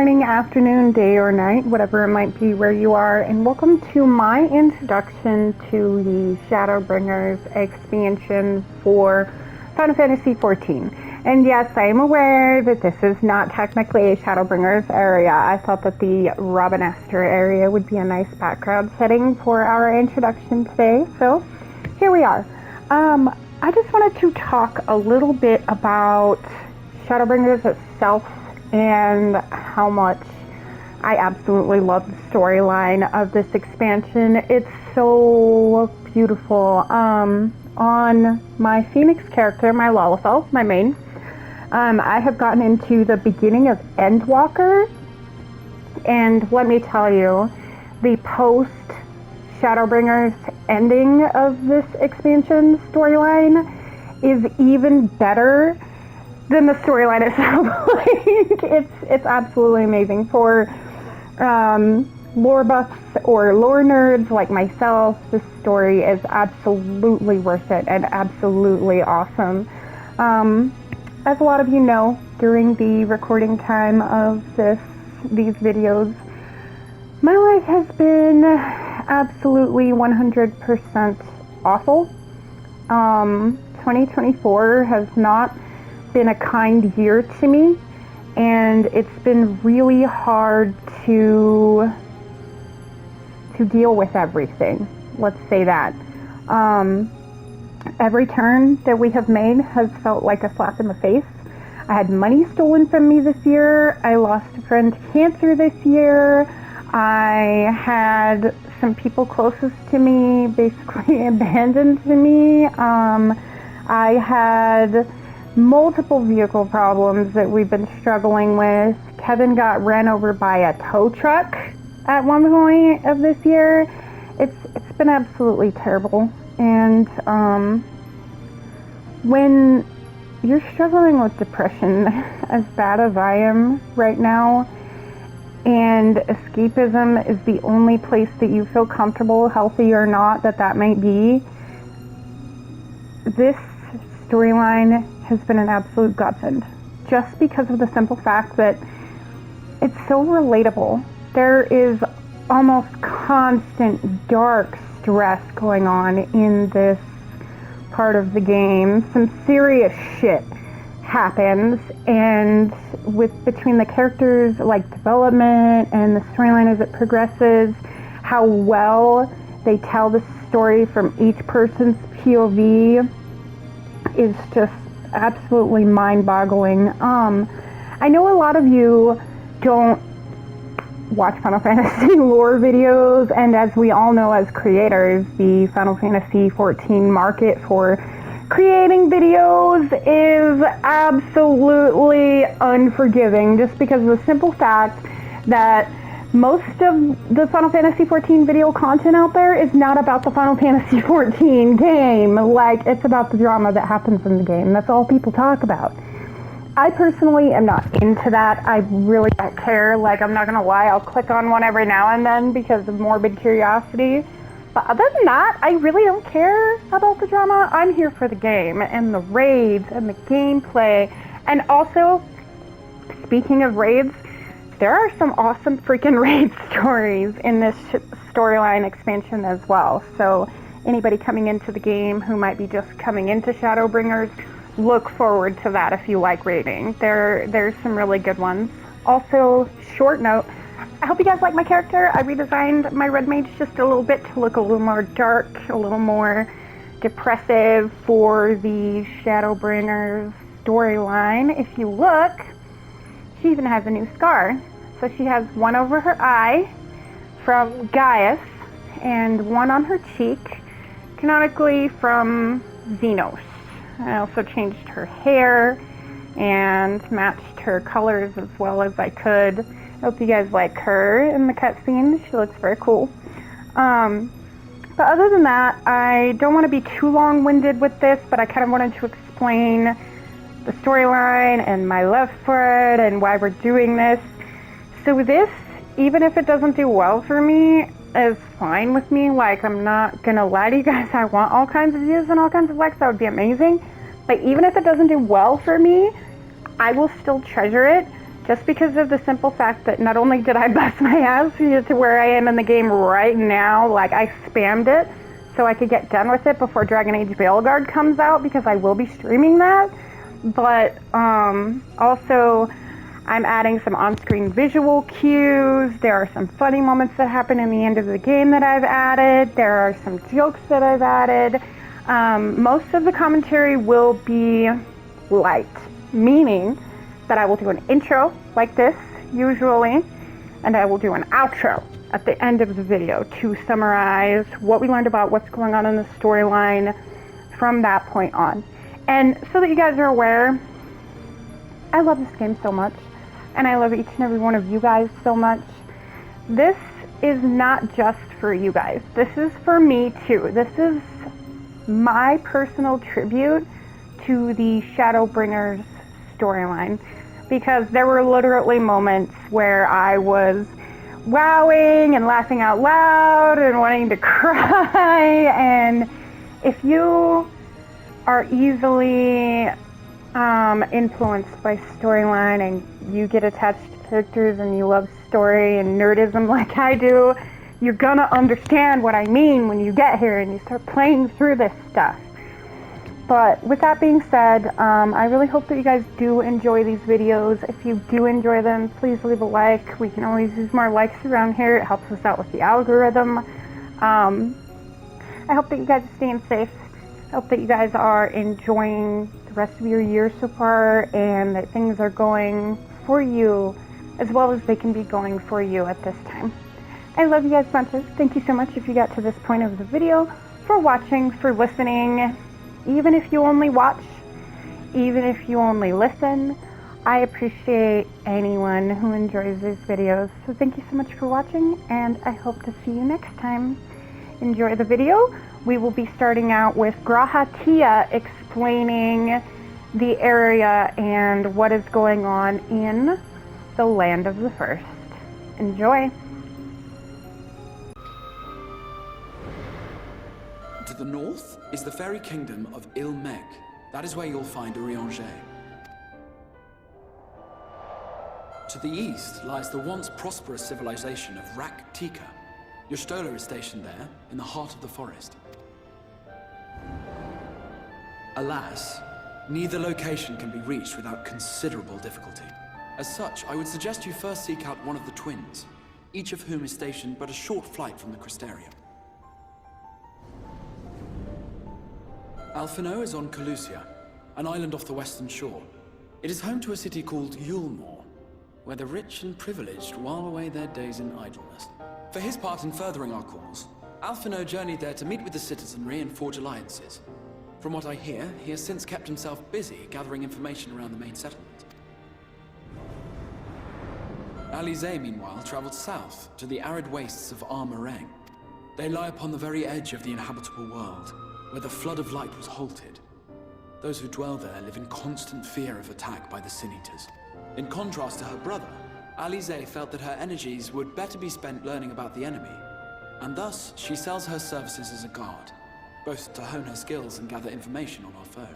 morning, afternoon, day, or night, whatever it might be where you are, and welcome to my introduction to the Shadowbringers expansion for Final Fantasy XIV. And yes, I am aware that this is not technically a Shadowbringers area. I thought that the Robin Esther area would be a nice background setting for our introduction today, so here we are. I just wanted to talk a little bit about Shadowbringers itself and how much I absolutely love the storyline of this expansion. It's so beautiful. On my Phoenix character, my Lalafell, my main, I have gotten into the beginning of Endwalker, and let me tell you, the post Shadowbringers ending of this expansion storyline is even better than the storyline itself. Like, it's absolutely amazing. For lore buffs or lore nerds like myself, this story is absolutely worth it and absolutely awesome. As a lot of you know, during the recording time of these videos, my life has been absolutely 100% awful. 2024 has not been a kind year to me, and it's been really hard to deal with everything. Let's say that. Every turn that we have made has felt like a slap in the face. I had money stolen from me this year. I lost a friend to cancer this year. I had some people closest to me basically abandoned to me. I had multiple vehicle problems that we've been struggling with. Kevin got ran over by a tow truck at one point of this year. It's been absolutely terrible. And when you're struggling with depression as bad as I am right now, and escapism is the only place that you feel comfortable, healthy or not, that might be, this storyline has been an absolute godsend. Just because of the simple fact that it's so relatable. There is almost constant dark stress going on in this part of the game. Some serious shit happens, and between the characters, like, development and the storyline as it progresses, how well they tell the story from each person's POV is just absolutely mind-boggling. I know a lot of you don't watch Final Fantasy lore videos, and as we all know as creators, the Final Fantasy XIV market for creating videos is absolutely unforgiving, just because of the simple fact that most of the Final Fantasy XIV video content out there is not about the Final Fantasy XIV game. Like, it's about the drama that happens in the game. That's all people talk about. I personally am not into that. I really don't care. Like, I'm not gonna lie, I'll click on one every now and then because of morbid curiosity. But other than that, I really don't care about the drama. I'm here for the game and the raids and the gameplay. And also, speaking of raids, there are some awesome freaking raid stories in this storyline expansion as well. So anybody coming into the game who might be just coming into Shadowbringers, look forward to that if you like raiding. There's some really good ones. Also, short note, I hope you guys like my character. I redesigned my red mage just a little bit to look a little more dark, a little more depressive for the Shadowbringers storyline. If you look, she even has a new scar. So she has one over her eye from Gaius and one on her cheek, canonically from Xenos. I also changed her hair and matched her colors as well as I could. I hope you guys like her in the cutscene. She looks very cool. But other than that, I don't want to be too long-winded with this, but I kind of wanted to explain the storyline and my love for it and why we're doing this. So this, even if it doesn't do well for me, is fine with me. Like, I'm not gonna lie to you guys, I want all kinds of views and all kinds of likes. That would be amazing. But even if it doesn't do well for me, I will still treasure it just because of the simple fact that not only did I bust my ass to get to where I am in the game right now, like I spammed it so I could get done with it before Dragon Age Veilguard comes out, because I will be streaming that. But also I'm adding some on-screen visual cues. There are some funny moments that happen in the end of the game that I've added. There are some jokes that I've added. Most of the commentary will be light, meaning that I will do an intro like this, usually, and I will do an outro at the end of the video to summarize what we learned about what's going on in the storyline from that point on. And so that you guys are aware, I love this game so much, and I love each and every one of you guys so much. This is not just for you guys. This is for me too. This is my personal tribute to the Shadowbringers storyline, because there were literally moments where I was wowing and laughing out loud and wanting to cry. And if you are easily influenced by storyline and you get attached to characters and you love story and nerdism like I do, you're gonna understand what I mean when you get here and you start playing through this stuff. But with that being said, I really hope that you guys do enjoy these videos. If you do enjoy them, please leave a like. We can always use more likes around here. It helps us out with the algorithm. I hope that you guys are staying safe. I hope that you guys are enjoying the rest of your year so far, and that things are going for you as well as they can be going for you at this time. I love you guys bunches. Thank you so much if you got to this point of the video, for watching, for listening. Even if you only watch, even if you only listen, I appreciate anyone who enjoys these videos. So thank you so much for watching, and I hope to see you next time. Enjoy the video. We will be starting out with Grahatia explaining the area and what is going on in the Land of the First. Enjoy. To the north is the fairy kingdom of Il-Meg. That is where you'll find Urianger. To the east lies the once prosperous civilization of Rak-Tika. Your Stola is stationed there, in the heart of the forest. Alas, neither location can be reached without considerable difficulty. As such, I would suggest you first seek out one of the twins, each of whom is stationed but a short flight from the Crystarium. Alphino is on Calusia, an island off the western shore. It is home to a city called Yulmore, where the rich and privileged while away their days in idleness. For his part in furthering our cause, Alphino journeyed there to meet with the citizenry and forge alliances. From what I hear, he has since kept himself busy gathering information around the main settlement. Alize, meanwhile, traveled south to the arid wastes of Armorang. They lie upon the very edge of the inhabitable world, where the flood of light was halted. Those who dwell there live in constant fear of attack by the Sin Eaters. In contrast to her brother, Alize felt that her energies would better be spent learning about the enemy, and thus she sells her services as a guard, both to hone her skills and gather information on our foe.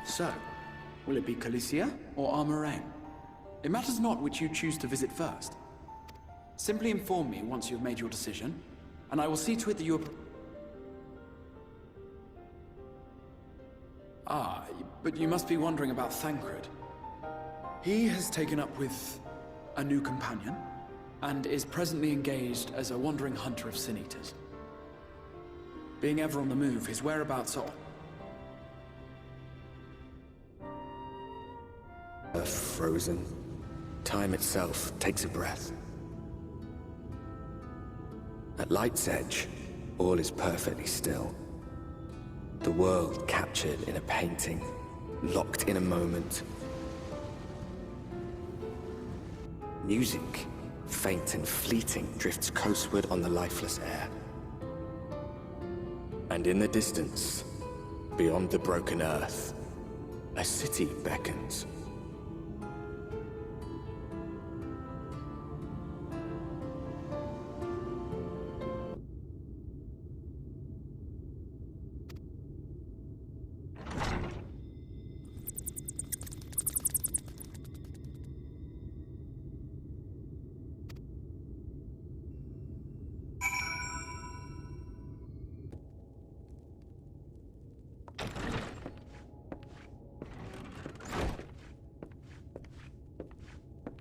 So, will it be Calusia or Armorang? It matters not which you choose to visit first. Simply inform me once you have made your decision, and I will see to it that you are... Ah, but you must be wondering about Thancred. He has taken up with a new companion, and is presently engaged as a wandering hunter of Sin Eaters. Being ever on the move, his whereabouts are... frozen. Time itself takes a breath. At light's edge, all is perfectly still. The world captured in a painting, locked in a moment. Music, faint and fleeting, drifts coastward on the lifeless air. And in the distance, beyond the broken earth, a city beckons.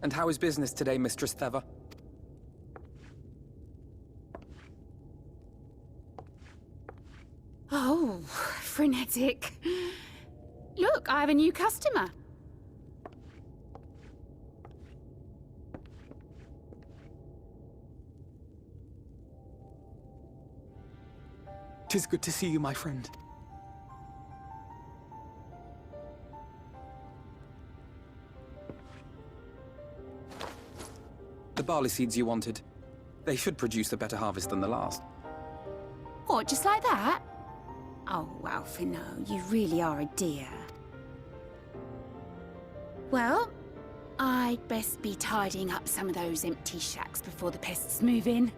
And how is business today, Mistress Theva? Oh, frenetic. Look, I have a new customer. 'Tis good to see you, my friend. The barley seeds you wanted. They should produce a better harvest than the last. What, just like that? Oh, Alphino, you really are a dear. Well, I'd best be tidying up some of those empty shacks before the pests move in.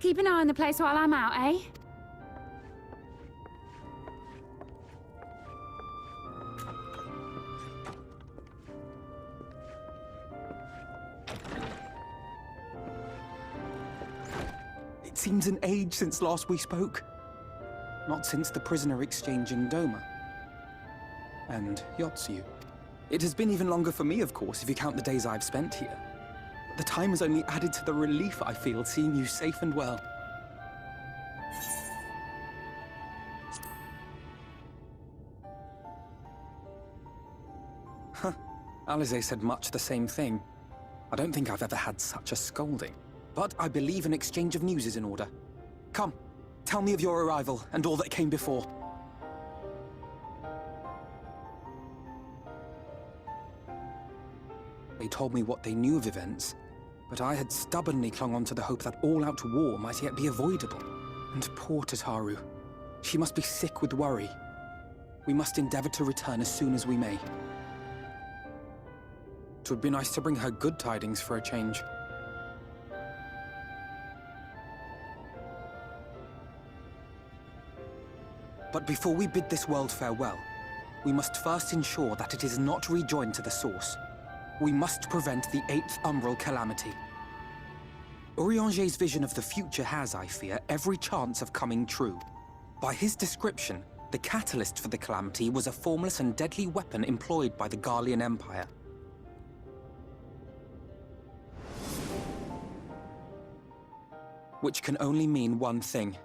Keep an eye on the place while I'm out, eh? It seems an age since last we spoke. Not since the prisoner exchange in Doma. And Yotsu. It has been even longer for me, of course, if you count the days I've spent here. But the time has only added to the relief I feel seeing you safe and well. Huh. Alize said much the same thing. I don't think I've ever had such a scolding. But I believe an exchange of news is in order. Come, tell me of your arrival and all that came before. They told me what they knew of events, but I had stubbornly clung on to the hope that all-out war might yet be avoidable. And poor Tataru. She must be sick with worry. We must endeavor to return as soon as we may. It would be nice to bring her good tidings for a change. But before we bid this world farewell, we must first ensure that it is not rejoined to the source. We must prevent the 8th Umbral calamity. Urianger's vision of the future has, I fear, every chance of coming true. By his description, the catalyst for the calamity was a formless and deadly weapon employed by the Garlean Empire. Which can only mean one thing.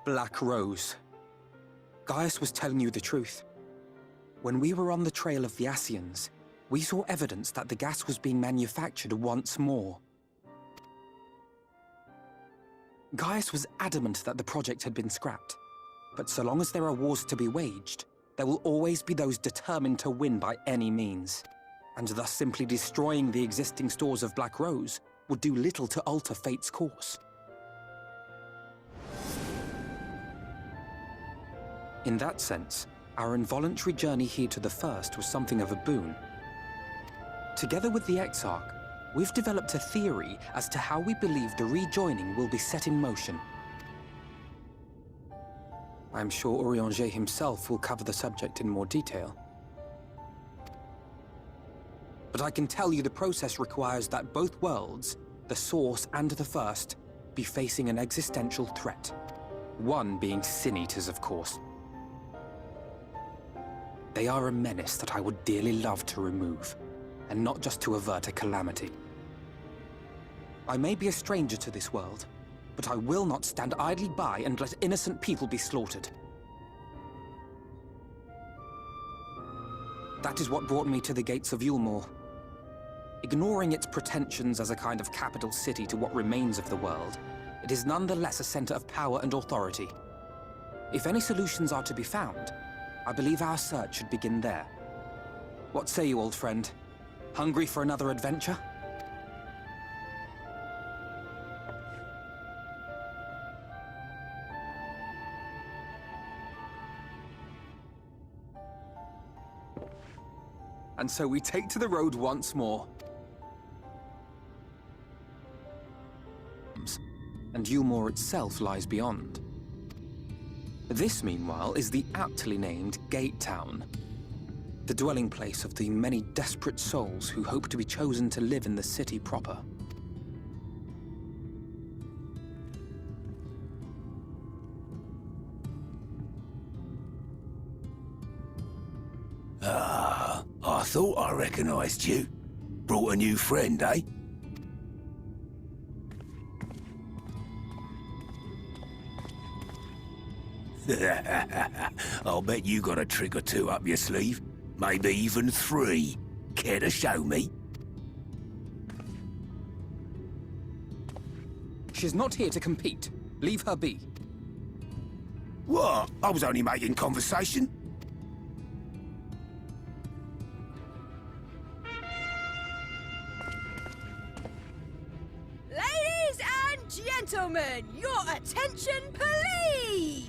Black Rose. Gaius was telling you the truth. When we were on the trail of the Ascians, we saw evidence that the gas was being manufactured once more. Gaius was adamant that the project had been scrapped. But so long as there are wars to be waged, there will always be those determined to win by any means. And thus simply destroying the existing stores of Black Rose would do little to alter fate's course. In that sense, our involuntary journey here to the First was something of a boon. Together with the Exarch, we've developed a theory as to how we believe the rejoining will be set in motion. I'm sure Urianger himself will cover the subject in more detail. But I can tell you the process requires that both worlds, the Source and the First, be facing an existential threat. One being Sin-Eaters, of course. They are a menace that I would dearly love to remove, and not just to avert a calamity. I may be a stranger to this world, but I will not stand idly by and let innocent people be slaughtered. That is what brought me to the gates of Yulmore. Ignoring its pretensions as a kind of capital city to what remains of the world, it is nonetheless a center of power and authority. If any solutions are to be found, I believe our search should begin there. What say you, old friend? Hungry for another adventure? And so we take to the road once more. And Yulmore itself lies beyond. This, meanwhile, is the aptly named Gate Town, the dwelling place of the many desperate souls who hope to be chosen to live in the city proper. I thought I recognized you. Brought a new friend, eh? I'll bet you got a trick or two up your sleeve. Maybe even 3. Care to show me? She's not here to compete. Leave her be. What? I was only making conversation. Ladies and gentlemen, your attention, please!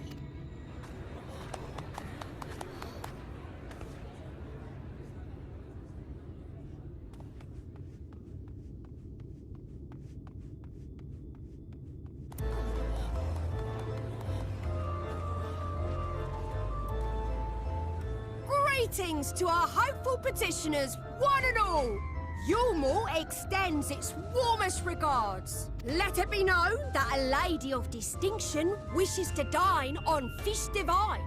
Greetings to our hopeful petitioners, one and all! Yulmore extends its warmest regards. Let it be known that a lady of distinction wishes to dine on fish divine.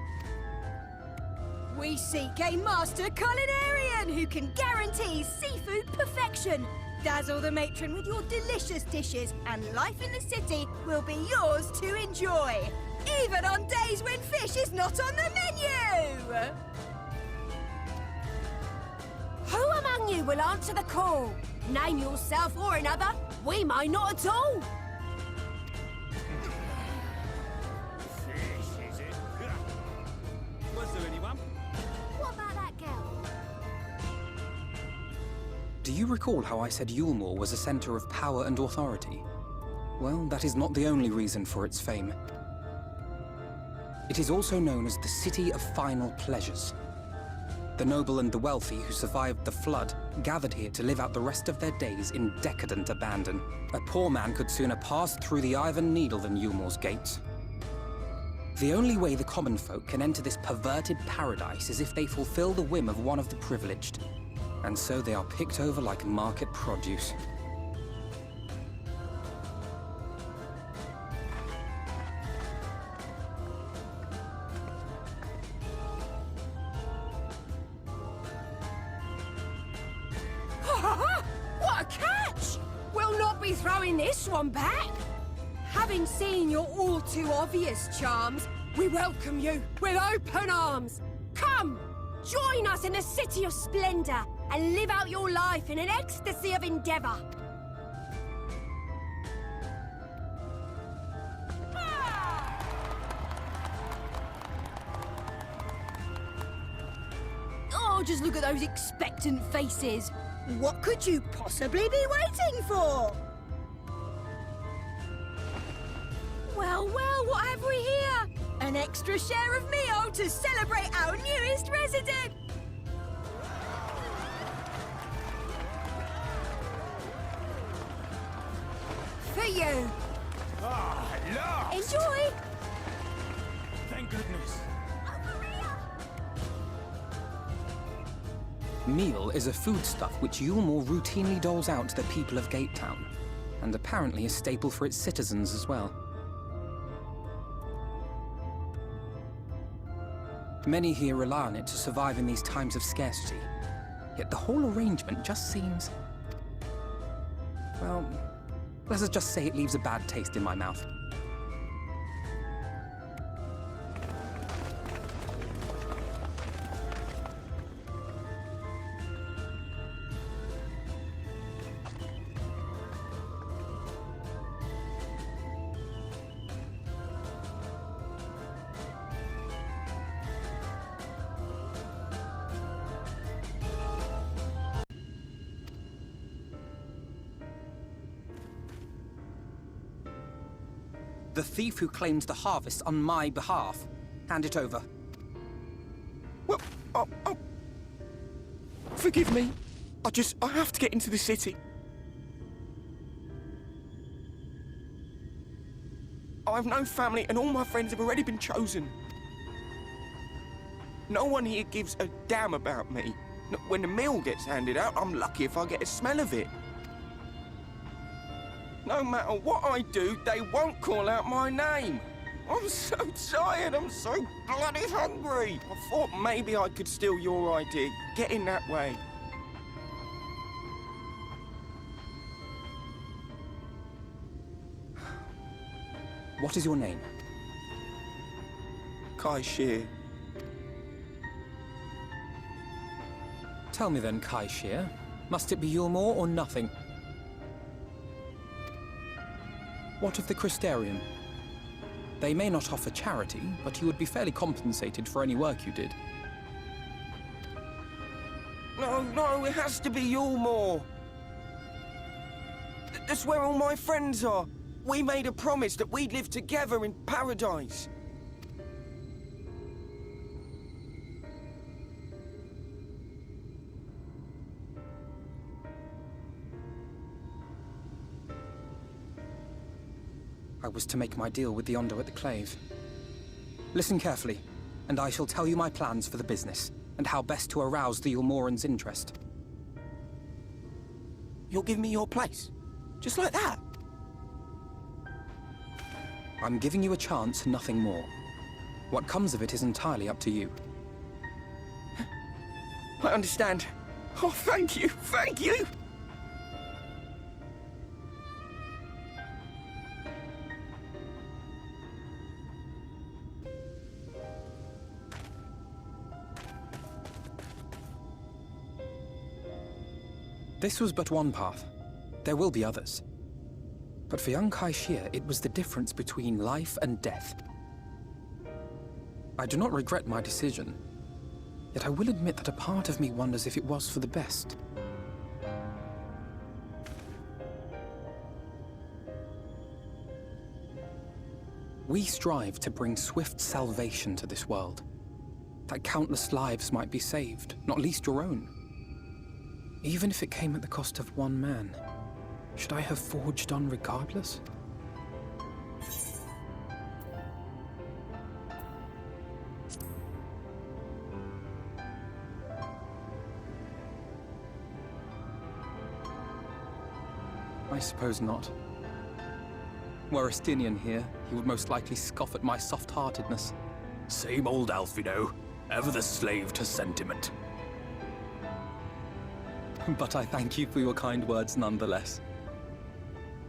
We seek a master culinarian who can guarantee seafood perfection. Dazzle the matron with your delicious dishes, and life in the city will be yours to enjoy. Even on days when fish is not on the menu! Who among you will answer the call? Name yourself or another. We might not at all. Fish, is it? Was there anyone? What about that girl? Do you recall how I said Yulmore was a center of power and authority? Well, that is not the only reason for its fame. It is also known as the City of Final Pleasures. The noble and the wealthy who survived the flood gathered here to live out the rest of their days in decadent abandon. A poor man could sooner pass through the Iron Needle than Yulmore's gates. The only way the common folk can enter this perverted paradise is if they fulfill the whim of one of the privileged. And so they are picked over like market produce. What a catch! We'll not be throwing this one back. Having seen your all too obvious charms, we welcome you with open arms. Come, join us in the City of Splendor and live out your life in an ecstasy of endeavor. Oh, just look at those expectant faces. What could you possibly be waiting for? Well, what have we here? An extra share of meal to celebrate our newest resident! For you! Ah, lost! Enjoy! Thank goodness. Meal is a foodstuff which Yulmore routinely doles out to the people of Gatetown, and apparently a staple for its citizens as well. Many here rely on it to survive in these times of scarcity, yet the whole arrangement just seems... well, let's just say it leaves a bad taste in my mouth. The thief who claims the harvest on my behalf. Hand it over. Well, forgive me. I have to get into the city. I have no family and all my friends have already been chosen. No one here gives a damn about me. When the meal gets handed out, I'm lucky if I get a smell of it. No matter what I do, they won't call out my name. I'm so tired, I'm so bloody hungry. I thought maybe I could steal your idea, get in that way. What is your name? Kai Shear. Tell me then, Kai Shear, must it be Yulmore or nothing? What of the Crystarium? They may not offer charity, but you would be fairly compensated for any work you did. No, it has to be Yulmore. That's where all my friends are. We made a promise that we'd live together in paradise. I was to make my deal with the Ondo at the Clave. Listen carefully, and I shall tell you my plans for the business, and how best to arouse the Yulmoran's interest. You'll give me your place? Just like that? I'm giving you a chance, nothing more. What comes of it is entirely up to you. I understand. Oh, thank you, thank you! This was but one path. There will be others. But for young Kai Shear, it was the difference between life and death. I do not regret my decision, yet I will admit that a part of me wonders if it was for the best. We strive to bring swift salvation to this world, that countless lives might be saved, not least your own. Even if it came at the cost of one man, should I have forged on regardless? I suppose not. Were Estinian here, he would most likely scoff at my soft-heartedness. Same old Alfino, ever the slave to sentiment. But I thank you for your kind words nonetheless.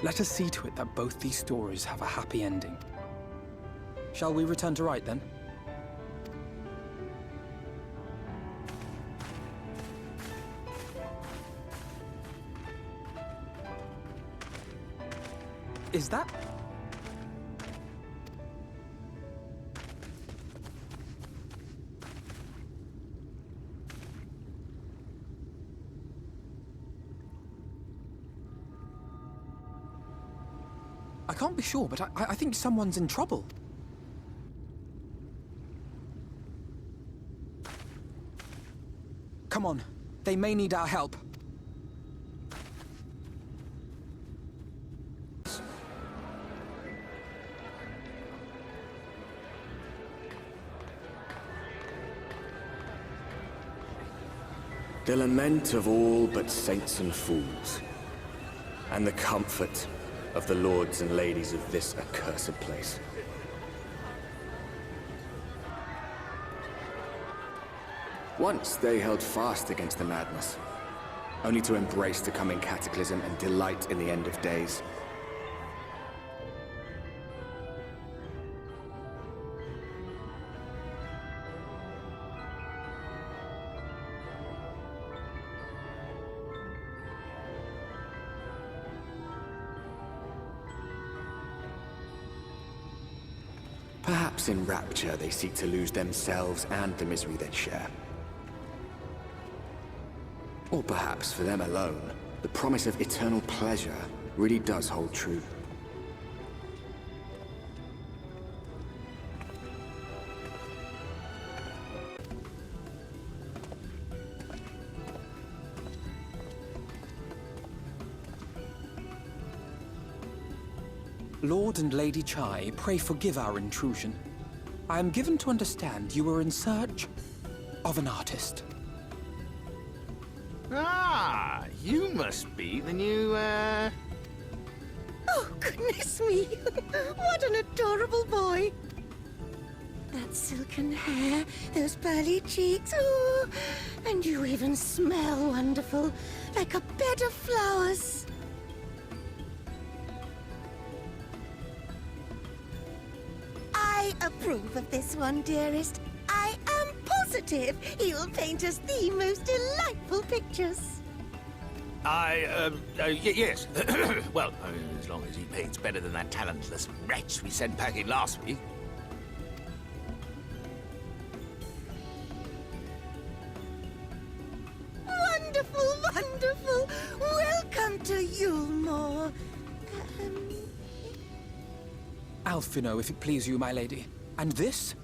Let us see to it that both these stories have a happy ending. Shall we return to Rite then? Is that... I can't be sure, but I think someone's in trouble. Come on, they may need our help. The lament of all but saints and fools, and the comfort of the lords and ladies of this accursed place. Once they held fast against the madness, only to embrace the coming cataclysm and delight in the end of days. Perhaps in rapture they seek to lose themselves and the misery they share. Or perhaps for them alone, the promise of eternal pleasure really does hold true. Lord and Lady Chai, pray forgive our intrusion. I am given to understand you were in search of an artist. Ah, you must be the new, Oh, goodness me! What an adorable boy! That silken hair, those pearly cheeks, oh! And you even smell wonderful, like a bed of flowers. approve of this one, dearest. I am positive he will paint us the most delightful pictures. Yes. Well, as long as he paints better than that talentless wretch we sent packing last week. Wonderful, wonderful. Welcome to Yulmore. Alphino, if it please you, my lady. And this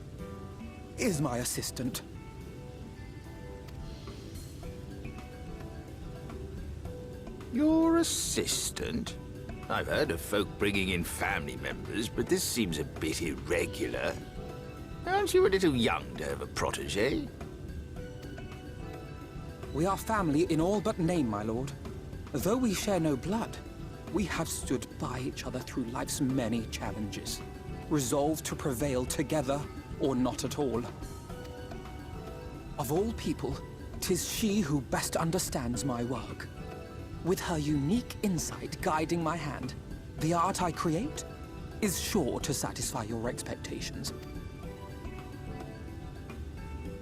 is my assistant. Your assistant? I've heard of folk bringing in family members, but this seems a bit irregular. Aren't you a little young to have a protege? We are family in all but name, my lord. Though we share no blood, we have stood by each other through life's many challenges, resolved to prevail together or not at all. Of all people, 'tis she who best understands my work. With her unique insight guiding my hand, the art I create is sure to satisfy your expectations.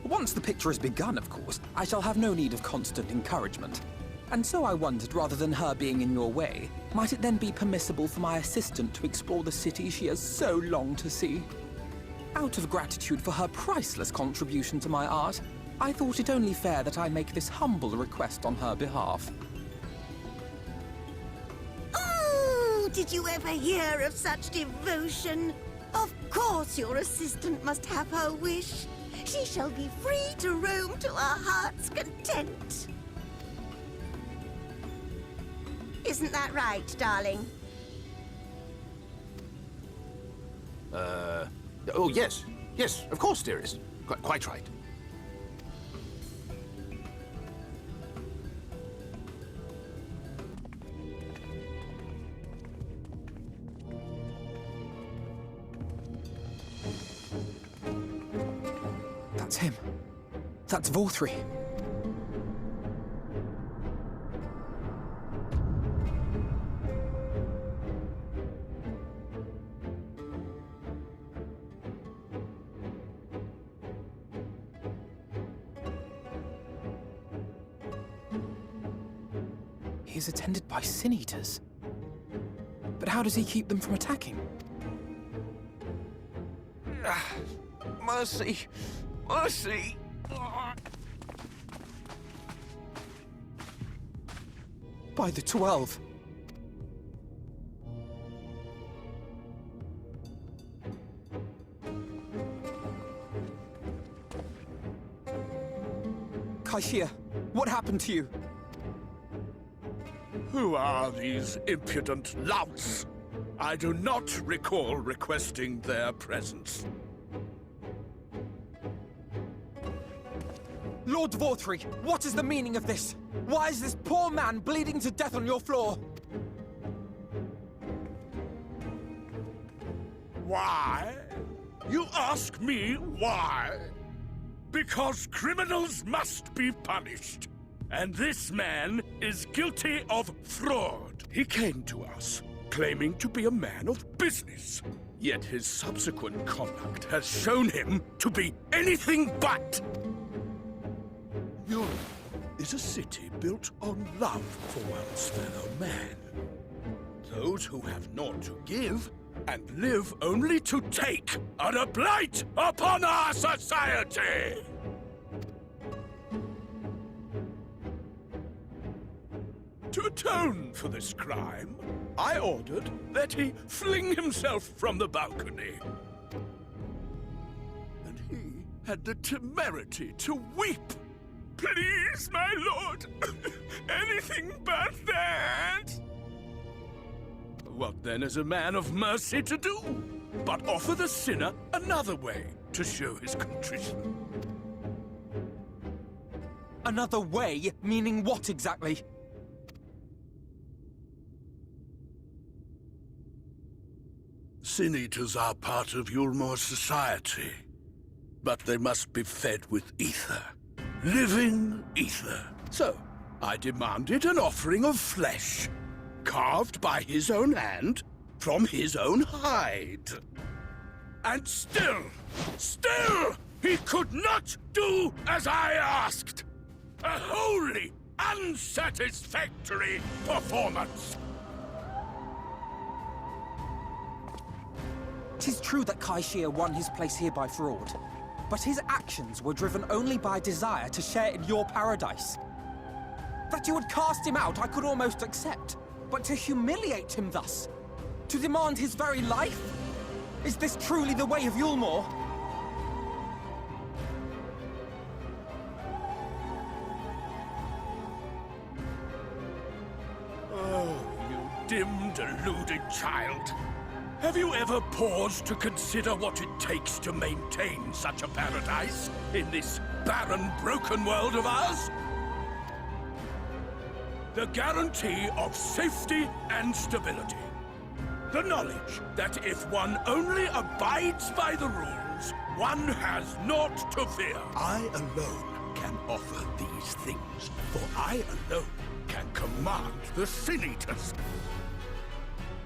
Once the picture is begun, of course, I shall have no need of constant encouragement. And so I wondered, rather than her being in your way, might it then be permissible for my assistant to explore the city she has so longed to see? Out of gratitude for her priceless contribution to my art, I thought it only fair that I make this humble request on her behalf. Oh, did you ever hear of such devotion? Of course your assistant must have her wish. She shall be free to roam to our heart's content. Isn't that right, darling? Oh, yes. Yes, of course, dearest. Quite right. That's him. That's Vorthri. He is attended by sin-eaters. But how does he keep them from attacking? Mercy! Mercy! By the 12. Kaishia, what happened to you? Who are these impudent louts? I do not recall requesting their presence. Lord Vorthri, what is the meaning of this? Why is this poor man bleeding to death on your floor? Why? You ask me why? Because criminals must be punished. And this man is guilty of fraud. He came to us, claiming to be a man of business. Yet his subsequent conduct has shown him to be anything but. Europe is a city built on love for one's fellow man. Those who have naught to give and live only to take are a blight upon our society! To atone for this crime, I ordered that he fling himself from the balcony. And he had the temerity to weep. Please, my lord, anything but that! What then is a man of mercy to do, but offer the sinner another way to show his contrition? Another way? Meaning what exactly? Sin-eaters are part of Yulmore's society, but they must be fed with ether. Living ether. So, I demanded an offering of flesh, carved by his own hand, from his own hide. And still, he could not do as I asked. A wholly unsatisfactory performance. 'Tis true that Kaishia won his place here by fraud, but his actions were driven only by desire to share in your paradise. That you would cast him out I could almost accept, but to humiliate him thus, to demand his very life? Is this truly the way of Yulmore? Oh, you dim, deluded child. Have you ever paused to consider what it takes to maintain such a paradise in this barren, broken world of ours? The guarantee of safety and stability. The knowledge that if one only abides by the rules, one has naught to fear. I alone can offer these things, for I alone can command the Sin Eaters.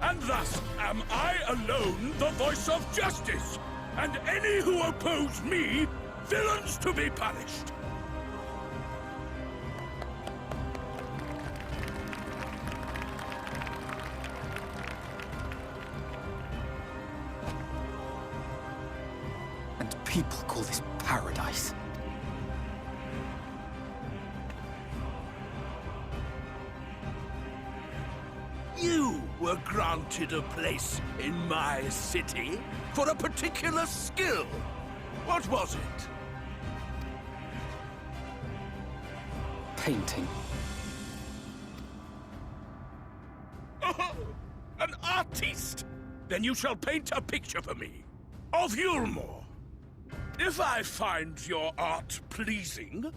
And thus am I alone the voice of justice, and any who oppose me, villains to be punished. And people call this paradise. You were granted a place in my city for a particular skill. What was it? Painting. Oh, an artiste! Then you shall paint a picture for me of Yulmore. If I find your art pleasing,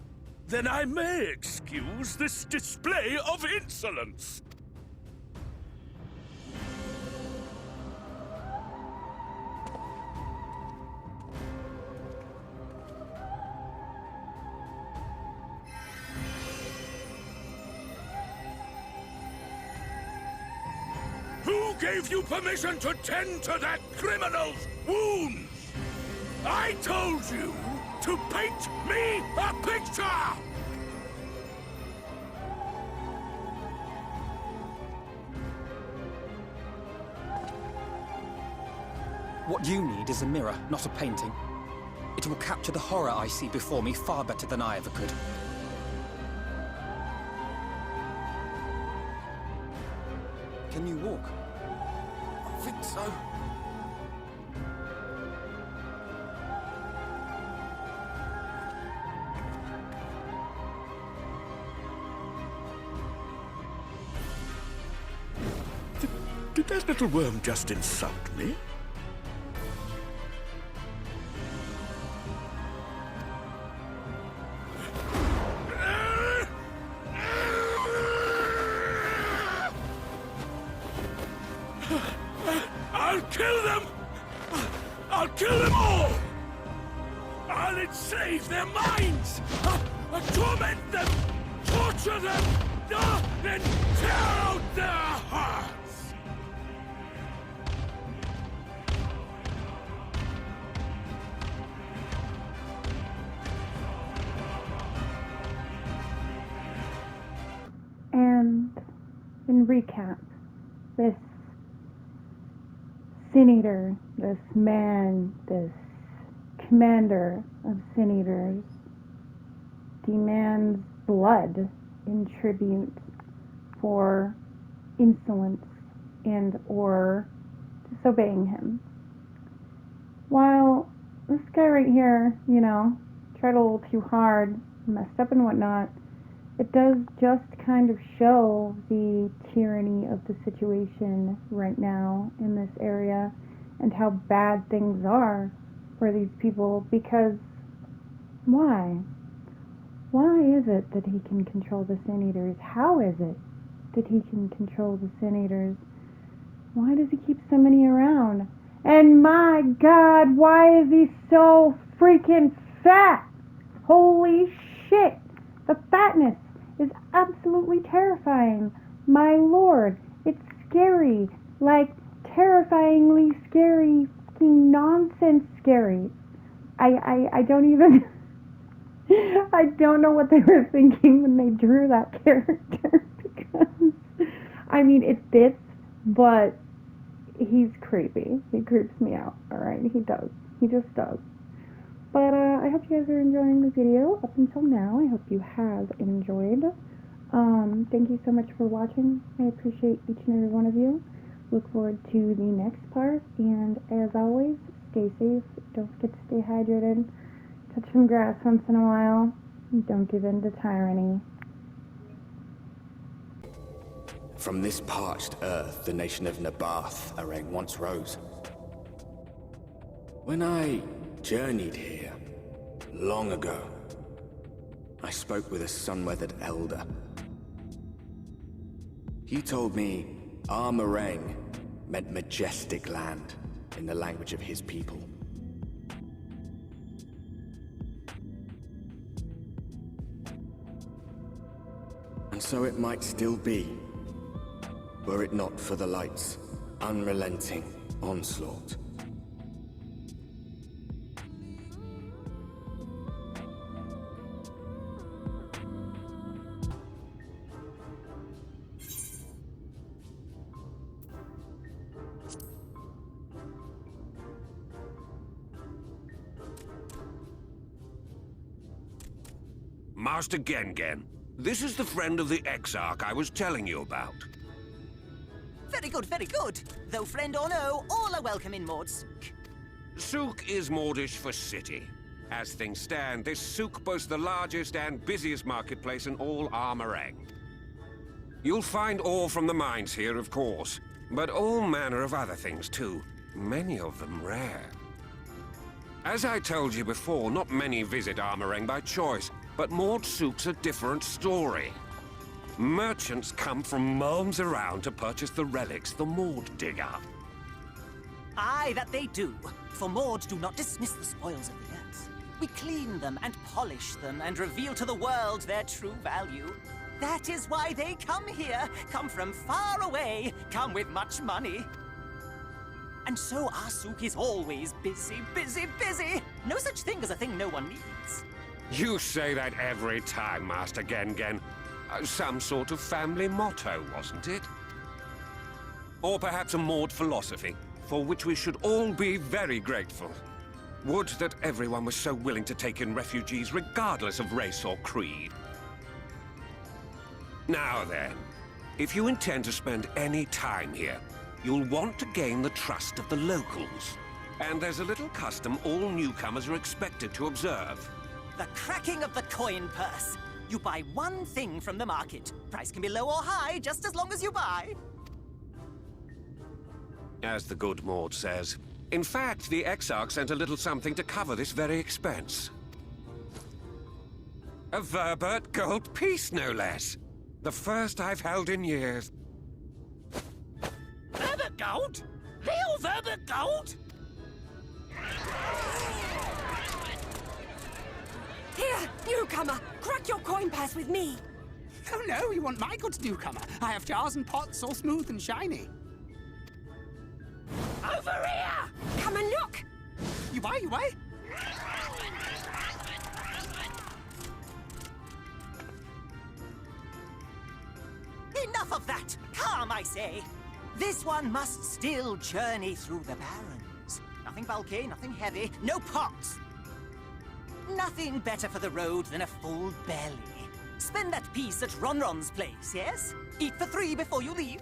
then I may excuse this display of insolence. Who gave you permission to tend to that criminal's wounds? I told you to paint me a picture! What you need is a mirror, not a painting. It will capture the horror I see before me far better than I ever could. Can you walk? I think so. Did that little worm just insult me? I'll kill them! I'll kill them all! I'll enslave their minds! I'll torment them! Torture them! Then tear out their hearts! And in recap, this Sin Eater, this man, this commander of Sin Eaters, demands blood in tribute for insolence and or disobeying him. While this guy right here, tried a little too hard, messed up and whatnot, it does just kind of show the tyranny of the situation right now in this area and how bad things are for these people, because why? Why is it that he can control the Sin Eaters? How is it that he can control the Sin Eaters? Why does he keep so many around? And my God, why is he so freaking fat? Holy shit! The fatness is absolutely terrifying. My lord, it's scary. Like, terrifyingly scary fucking nonsense scary. I don't even... I don't know what they were thinking when they drew that character, because, I mean, it fits, but he's creepy. He creeps me out, alright? He does. He just does. But, I hope you guys are enjoying the video up until now. I hope you have enjoyed. Thank you so much for watching. I appreciate each and every one of you. Look forward to the next part, and as always, stay safe. Don't forget to stay hydrated. Touch some grass once in a while. Don't give in to tyranny. From this parched earth, the nation of Nabath, Arang, once rose. When I journeyed here, long ago, I spoke with a sun-weathered elder. He told me Armarang meant majestic land in the language of his people. And so it might still be, were it not for the light's unrelenting onslaught. Master Gengen, this is the friend of the Exarch I was telling you about. Very good, very good. Though friend or no, all are welcome in Mordsook. Souk is Mordish for city. As things stand, this souk boasts the largest and busiest marketplace in all Armarang. You'll find ore from the mines here, of course, but all manner of other things too, many of them rare. As I told you before, not many visit Armarang by choice, but Mordsook's a different story. Merchants come from realms around to purchase the relics the Mord dig up. Aye, that they do. For Mord do not dismiss the spoils of the earth. We clean them and polish them and reveal to the world their true value. That is why they come here, come from far away, come with much money. And so our souk is always busy, busy, busy. No such thing as a thing no one needs. You say that every time, Master Gengen. Some sort of family motto, wasn't it? Or perhaps a Mord philosophy, for which we should all be very grateful. Would that everyone was so willing to take in refugees regardless of race or creed. Now then, if you intend to spend any time here, you'll want to gain the trust of the locals. And there's a little custom all newcomers are expected to observe. The cracking of the coin purse. You buy one thing from the market. Price can be low or high, just as long as you buy. As the good Mord says. In fact, the Exarch sent a little something to cover this very expense. A Verbert gold piece, no less. The first I've held in years. Verbert gold? Real Verbert gold? Here, newcomer, crack your coin purse with me. Oh no, you want my goods, newcomer. I have jars and pots all smooth and shiny. Over here! Come and look! You buy, you buy? Enough of that! Calm, I say! This one must still journey through the barrens. Nothing bulky, nothing heavy, no pots. Nothing better for the road than a full belly. Spend that piece at Ronron's place, yes? Eat for 3 before you leave.